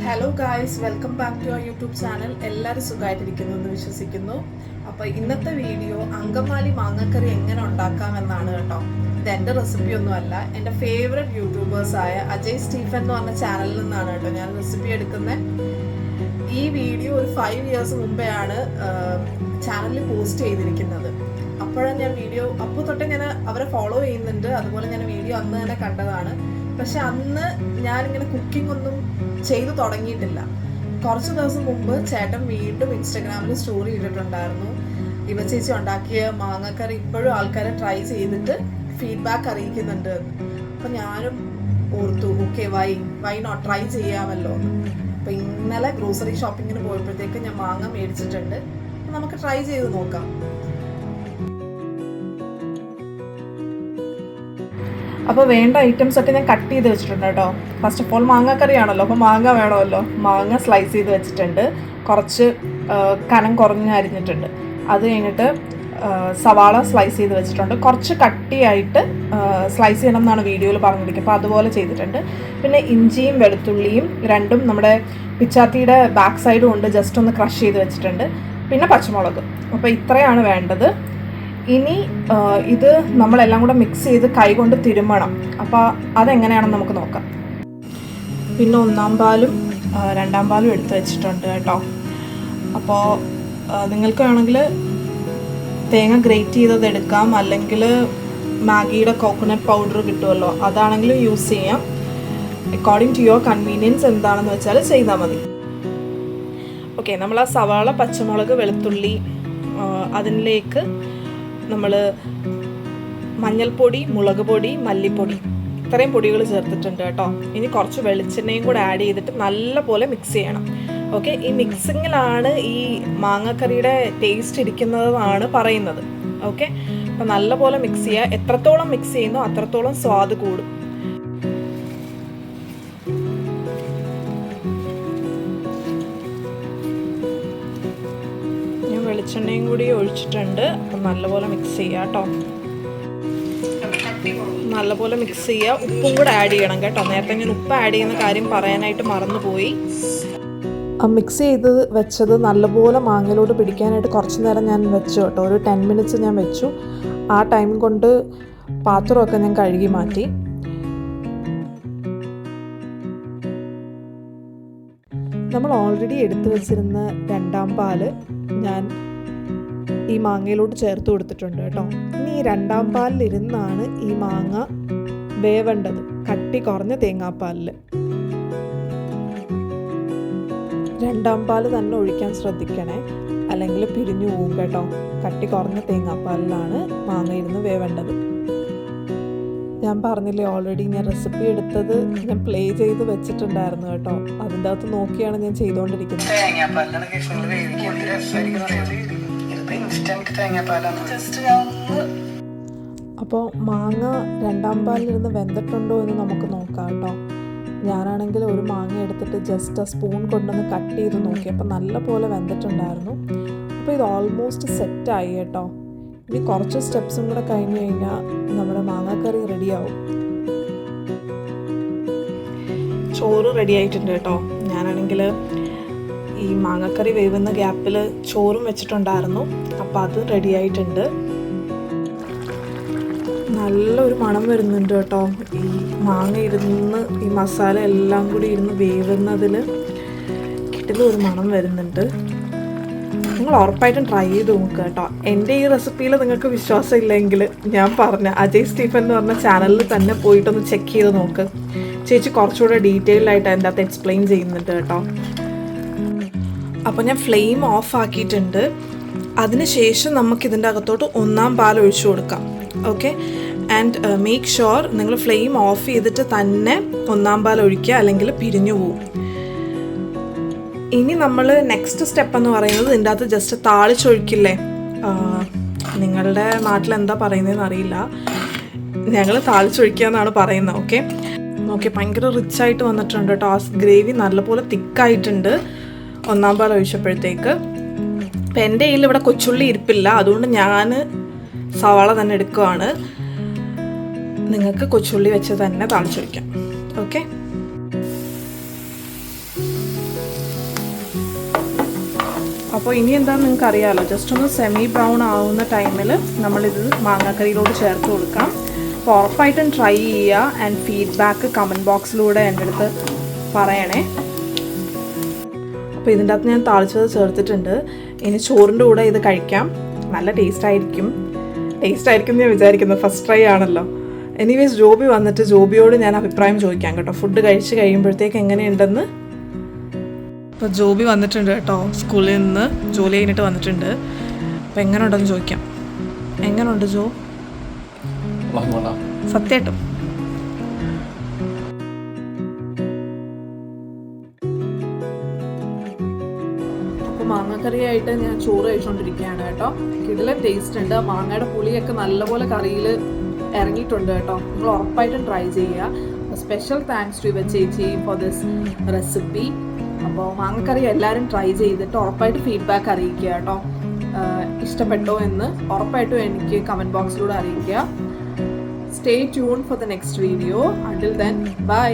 Hello guys, welcome back to our YouTube channel. എല്ലാവരും സുഖമായിട്ടിരിക്കുന്നു എന്ന് വിശ്വസിക്കുന്നു. അപ്പോൾ ഇന്നത്തെ വീഡിയോ അങ്കമാലി മാങ്ങക്കറി എങ്ങനെ ഉണ്ടാക്കാമെന്നാണ് കേട്ടോ. ഇത് എൻ്റെ റെസിപ്പി ഒന്നുമല്ല, എൻ്റെ ഫേവററ്റ് യൂട്യൂബേഴ്സായ അജയ് സ്റ്റീഫൻ എന്ന് പറഞ്ഞ ചാനലിൽ നിന്നാണ് കേട്ടോ ഞാൻ റെസിപ്പി എടുക്കുന്നത്. ഈ വീഡിയോ ഒരു 5 years മുമ്പെയാണ് ചാനലിൽ പോസ്റ്റ് ചെയ്തിരിക്കുന്നത്. അപ്പോഴാണ് ഞാൻ വീഡിയോ അപ്പോൾ തൊട്ട് ഞാൻ അവരെ ഫോളോ ചെയ്യുന്നുണ്ട്. അതുപോലെ ഞാൻ വീഡിയോ അന്ന് തന്നെ കണ്ടതാണ്. പക്ഷെ അന്ന് ഞാനിങ്ങനെ കുക്കിംഗ് ഒന്നും ചെയ്തു തുടങ്ങിയിട്ടില്ല. കുറച്ച് ദിവസം മുമ്പ് ചേട്ടൻ വീണ്ടും ഇൻസ്റ്റഗ്രാമിൽ സ്റ്റോറി ഇട്ടിട്ടുണ്ടായിരുന്നു, ഇവ ചേച്ചി ഉണ്ടാക്കിയ മാങ്ങക്കറി ഇപ്പോഴും ആൾക്കാരെ ട്രൈ ചെയ്തിട്ട് ഫീഡ്ബാക്ക് അറിയിക്കുന്നുണ്ട്. അപ്പം ഞാനും ഓർത്തു, ഓക്കെ വൈ നോട്ട് ട്രൈ ചെയ്യാമല്ലോ എന്ന്. അപ്പം ഇന്നലെ ഗ്രോസറി ഷോപ്പിങ്ങിന് പോയപ്പോഴത്തേക്ക് ഞാൻ മാങ്ങ മേടിച്ചിട്ടുണ്ട്. നമുക്ക് ട്രൈ ചെയ്ത് നോക്കാം. അപ്പോൾ വേണ്ട ഐറ്റംസ് ഒക്കെ ഞാൻ കട്ട് ചെയ്ത് വെച്ചിട്ടുണ്ട് കേട്ടോ. ഫസ്റ്റ് ഓഫ് ഓൾ മാങ്ങക്കറിയാണല്ലോ, അപ്പോൾ മാങ്ങ വേണമല്ലോ. മാങ്ങ സ്ലൈസ് ചെയ്ത് വെച്ചിട്ടുണ്ട്, കുറച്ച് കനം കുറഞ്ഞ് അരിഞ്ഞിട്ടുണ്ട്. അത് കഴിഞ്ഞിട്ട് സവാള സ്ലൈസ് ചെയ്ത് വെച്ചിട്ടുണ്ട്. കുറച്ച് കട്ടിയായിട്ട് സ്ലൈസ് ചെയ്യണം എന്നാണ് വീഡിയോയിൽ പറഞ്ഞിരിക്കുന്നത്, അപ്പോൾ അതുപോലെ ചെയ്തിട്ടുണ്ട്. പിന്നെ ഇഞ്ചിയും വെളുത്തുള്ളിയും രണ്ടും നമ്മുടെ പിച്ചാത്തിയുടെ ബാക്ക് സൈഡും കൊണ്ട് ജസ്റ്റ് ഒന്ന് ക്രഷ് ചെയ്ത് വെച്ചിട്ടുണ്ട്. പിന്നെ പച്ചമുളക്. അപ്പോൾ ഇത്രയാണ് വേണ്ടത്. ഇനി ഇത് നമ്മളെല്ലാം കൂടെ മിക്സ് ചെയ്ത് കൈ കൊണ്ട് തിരുമ്മണം. അപ്പോൾ അതെങ്ങനെയാണെന്ന് നമുക്ക് നോക്കാം. പിന്നെ 1-ാം പാലും 2-ാം പാലും എടുത്ത് വെച്ചിട്ടുണ്ട് കേട്ടോ. അപ്പോൾ നിങ്ങൾക്ക് വേണമെങ്കിൽ തേങ്ങ ഗ്രേറ്റ് ചെയ്തത് എടുക്കാം, അല്ലെങ്കിൽ മാഗിയുടെ കോക്കനട്ട് പൗഡർ കിട്ടുമല്ലോ, അതാണെങ്കിൽ യൂസ് ചെയ്യാം. അക്കോർഡിംഗ് ടു യുവർ കൺവീനിയൻസ് എന്താണെന്ന് വെച്ചാൽ ചെയ്താൽ മതി. ഓക്കെ, നമ്മൾ ആ സവാള, പച്ചമുളക്, വെളുത്തുള്ളി, അതിലേക്ക് നമ്മൾ മഞ്ഞൾപ്പൊടി, മുളക് പൊടി, മല്ലിപ്പൊടി, ഇത്രയും പൊടികൾ ചേർത്തിട്ടുണ്ട് കേട്ടോ. ഇനി കുറച്ച് വെളിച്ചെണ്ണയും കൂടെ ആഡ് ചെയ്തിട്ട് നല്ലപോലെ മിക്സ് ചെയ്യണം. ഓക്കെ, ഈ മിക്സിങ്ങിലാണ് ഈ മാങ്ങക്കറിയുടെ ടേസ്റ്റ് ഇരിക്കുന്നതെന്നാണ് പറയുന്നത്. ഓക്കെ, അപ്പം നല്ലപോലെ മിക്സ് ചെയ്യുക. എത്രത്തോളം മിക്സ് ചെയ്യുന്നോ അത്രത്തോളം സ്വാദ് കൂടും. വെളിച്ചെണ്ണയും കൂടി ഒഴിച്ചിട്ടുണ്ട്. അപ്പം നല്ലപോലെ മിക്സ് ചെയ്യുക കേട്ടോ. നല്ലപോലെ മിക്സ് ചെയ്യുക. ഉപ്പും കൂടെ ആഡ് ചെയ്യണം കേട്ടോ. നേരത്തെ ഞാൻ ഉപ്പ് ആഡ് ചെയ്യുന്ന കാര്യം പറയാനായിട്ട് മറന്നുപോയി. മിക്സ് ചെയ്ത് വെച്ചത് നല്ലപോലെ മാങ്ങയിലോട്ട് പിടിക്കാനായിട്ട് കുറച്ച് നേരം ഞാൻ വെച്ചു കേട്ടോ. ഒരു 10 minutes ഞാൻ വെച്ചു. ആ ടൈം കൊണ്ട് പാത്രമൊക്കെ ഞാൻ കഴുകി മാറ്റി. നമ്മൾ ഓൾറെഡി എടുത്തു വെച്ചിരുന്ന 2-ാം പാല് ഞാൻ ഈ മാങ്ങയിലോട്ട് ചേർത്ത് കൊടുത്തിട്ടുണ്ട് കേട്ടോ. ഇനി ഈ 2-ാം പാലിലിരുന്നാണ് ഈ മാങ്ങ വേവേണ്ടത്, കട്ടി കുറഞ്ഞ തേങ്ങാപ്പാലിൽ. 2-ാം പാല് തന്നെ ഒഴിക്കാൻ ശ്രദ്ധിക്കണേ, അല്ലെങ്കിൽ പിരിഞ്ഞു പോകും കേട്ടോ. കട്ടി കുറഞ്ഞ തേങ്ങാപ്പാലിലാണ് മാങ്ങ ഇരുന്ന് വേവേണ്ടത്. ഞാൻ പറഞ്ഞില്ലേ, ഓൾറെഡി ഞാൻ റെസിപ്പി എടുത്തത് ഞാൻ പ്ലേ ചെയ്ത് വെച്ചിട്ടുണ്ടായിരുന്നു കേട്ടോ. അതിൻ്റെ അകത്ത് നോക്കിയാണ് ഞാൻ ചെയ്തുകൊണ്ടിരിക്കുന്നത്. അപ്പോൾ മാങ്ങ 2-ാം പാലിലിരുന്ന് വെന്തിട്ടുണ്ടോ എന്ന് നമുക്ക് നോക്കാം കേട്ടോ. ഞാനാണെങ്കിൽ ഒരു മാങ്ങ എടുത്തിട്ട് ജസ്റ്റ് ആ സ്പൂൺ കൊണ്ടൊന്ന് കട്ട് ചെയ്ത് നോക്കി. അപ്പോൾ നല്ല പോലെ വെന്തിട്ടുണ്ടായിരുന്നു. അപ്പോൾ ഇത് ഓൾമോസ്റ്റ് സെറ്റായി കേട്ടോ. ഇനി കുറച്ച് സ്റ്റെപ്സും കൂടെ കഴിഞ്ഞ് കഴിഞ്ഞാൽ നമ്മുടെ മാങ്ങാക്കറി റെഡിയാവും. ചോറ് റെഡി ആയിട്ടുണ്ട് കേട്ടോ. ഞാനാണെങ്കിൽ ഈ മാങ്ങാക്കറി വേവുന്ന ഗ്യാപ്പിൽ ചോറും വെച്ചിട്ടുണ്ടായിരുന്നു. അപ്പോൾ അത് റെഡി ആയിട്ടുണ്ട്. നല്ലൊരു മണം വരുന്നുണ്ട് കേട്ടോ. ഈ മാങ്ങ ഇരുന്ന് ഈ മസാല എല്ലാം കൂടി ഇരുന്ന് വേവുന്നതിൽ കിട്ടുന്നൊരു മണം വരുന്നുണ്ട്. നിങ്ങൾ ഉറപ്പായിട്ടും ട്രൈ ചെയ്ത് നോക്കുക കേട്ടോ. എൻ്റെ ഈ റെസിപ്പിയിൽ നിങ്ങൾക്ക് വിശ്വാസം ഇല്ലെങ്കിൽ ഞാൻ പറഞ്ഞ അജയ് സ്റ്റീഫൻ എന്ന് പറഞ്ഞ ചാനലിൽ തന്നെ പോയിട്ടൊന്ന് ചെക്ക് ചെയ്ത് നോക്ക്. ചേച്ചി കുറച്ചുകൂടെ ഡീറ്റെയിൽഡ് ആയിട്ട് അതിൻ്റെ അകത്ത് എക്സ്പ്ലെയിൻ ചെയ്യുന്നുണ്ട് കേട്ടോ. അപ്പോൾ ഞാൻ ഫ്ലെയിം ഓഫ് ആക്കിയിട്ടുണ്ട്. അതിനുശേഷം നമുക്കിതിൻ്റെ അകത്തോട്ട് 1-ാം പാൽ ഒഴിച്ചു കൊടുക്കാം. ഓക്കെ, ആൻഡ് മേക്ക് ഷുവർ നിങ്ങൾ ഫ്ലെയിം ഓഫ് ചെയ്തിട്ട് തന്നെ 1-ാം പാൽ ഒഴിക്കുക, അല്ലെങ്കിൽ പിരിഞ്ഞു പോവും. ഇനി നമ്മൾ നെക്സ്റ്റ് സ്റ്റെപ്പ് എന്ന് പറയുന്നത് ഇതിൻ്റെ അകത്ത് ജസ്റ്റ് താളിച്ചൊഴിക്കില്ലേ, നിങ്ങളുടെ നാട്ടിൽ എന്താ പറയുന്നതെന്ന് അറിയില്ല, ഞങ്ങൾ താളിച്ചൊഴിക്കുക എന്നാണ് പറയുന്നത്. ഓക്കെ ഓക്കെ, ഭയങ്കര റിച്ചായിട്ട് വന്നിട്ടുണ്ട് കേട്ടോ. ആ ഗ്രേവി നല്ലപോലെ തിക്കായിട്ടുണ്ട് 1-ാം പാൽ ഒഴിച്ചപ്പോഴത്തേക്ക്. അപ്പം എൻ്റെ കയ്യിൽ ഇവിടെ കൊച്ചുള്ളി ഇരിപ്പില്ല, അതുകൊണ്ട് ഞാൻ സവാള തന്നെ എടുക്കുകയാണ്. നിങ്ങൾക്ക് കൊച്ചുള്ളി വെച്ച് തന്നെ താളിച്ചൊഴിക്കാം. ഓക്കെ, അപ്പോൾ ഇനി എന്താണെന്ന് നിങ്ങൾക്ക് അറിയാമല്ലോ, ജസ്റ്റ് ഒന്ന് സെമി ബ്രൗൺ ആവുന്ന ടൈമിൽ നമ്മളിത് മാങ്ങാക്കറിയിലോട്ട് ചേർത്ത് കൊടുക്കാം. അപ്പോൾ ഉറപ്പായിട്ടും ട്രൈ ചെയ്യുക. ആൻഡ് ഫീഡ്ബാക്ക് കമൻറ്റ് ബോക്സിലൂടെ എൻ്റെ അടുത്ത് പറയണേ. അപ്പോൾ ഇതിൻ്റെ അകത്ത് ഞാൻ താളിച്ചത് ചേർത്തിട്ടുണ്ട്. ഇനി ചോറിൻ്റെ കൂടെ ഇത് കഴിക്കാം. നല്ല ടേസ്റ്റ് ആയിരിക്കും എന്ന് ഞാൻ വിചാരിക്കുന്നു. ഫസ്റ്റ് ട്രൈ ആണല്ലോ. എനിവേസ് ജോബി വന്നിട്ട് ജോബിയോട് ഞാൻ അഭിപ്രായം ചോദിക്കാം കേട്ടോ, ഫുഡ് കഴിച്ച് കഴിയുമ്പോഴത്തേക്ക് എങ്ങനെയുണ്ടെന്ന്. അപ്പോൾ ജോബി വന്നിട്ടുണ്ട് കേട്ടോ, സ്കൂളിൽ നിന്ന് ജോലി കഴിഞ്ഞിട്ട് വന്നിട്ടുണ്ട്. അപ്പോൾ എങ്ങനെയുണ്ടെന്ന് ചോദിക്കാം. എങ്ങനെയുണ്ട് ജോ? സത്യമായിട്ടും മാങ്ങാക്കറിയായിട്ട് ഞാൻ ചോറ് കഴിച്ചുകൊണ്ടിരിക്കുകയാണ് കേട്ടോ. കിടിലൻ ടേസ്റ്റ് ഉണ്ട്. മാങ്ങയുടെ പുളിയൊക്കെ നല്ലപോലെ കറിയിൽ ഇറങ്ങിയിട്ടുണ്ട് കേട്ടോ. നിങ്ങൾ ഉറപ്പായിട്ടും ട്രൈ ചെയ്യുക. സ്പെഷ്യൽ താങ്ക്സ് ടു യുവർ ചേച്ചി ഫോർ ദിസ് റെസിപ്പി. അപ്പോൾ മാങ്ങക്കറി എല്ലാവരും ട്രൈ ചെയ്തിട്ട് ഉറപ്പായിട്ട് ഫീഡ്ബാക്ക് അറിയിക്കുക കേട്ടോ. ഇഷ്ടപ്പെട്ടോ എന്ന് ഉറപ്പായിട്ടും എനിക്ക് കമൻറ്റ് ബോക്സിലൂടെ അറിയിക്കുക. Stay tune for the next video. Until then bye.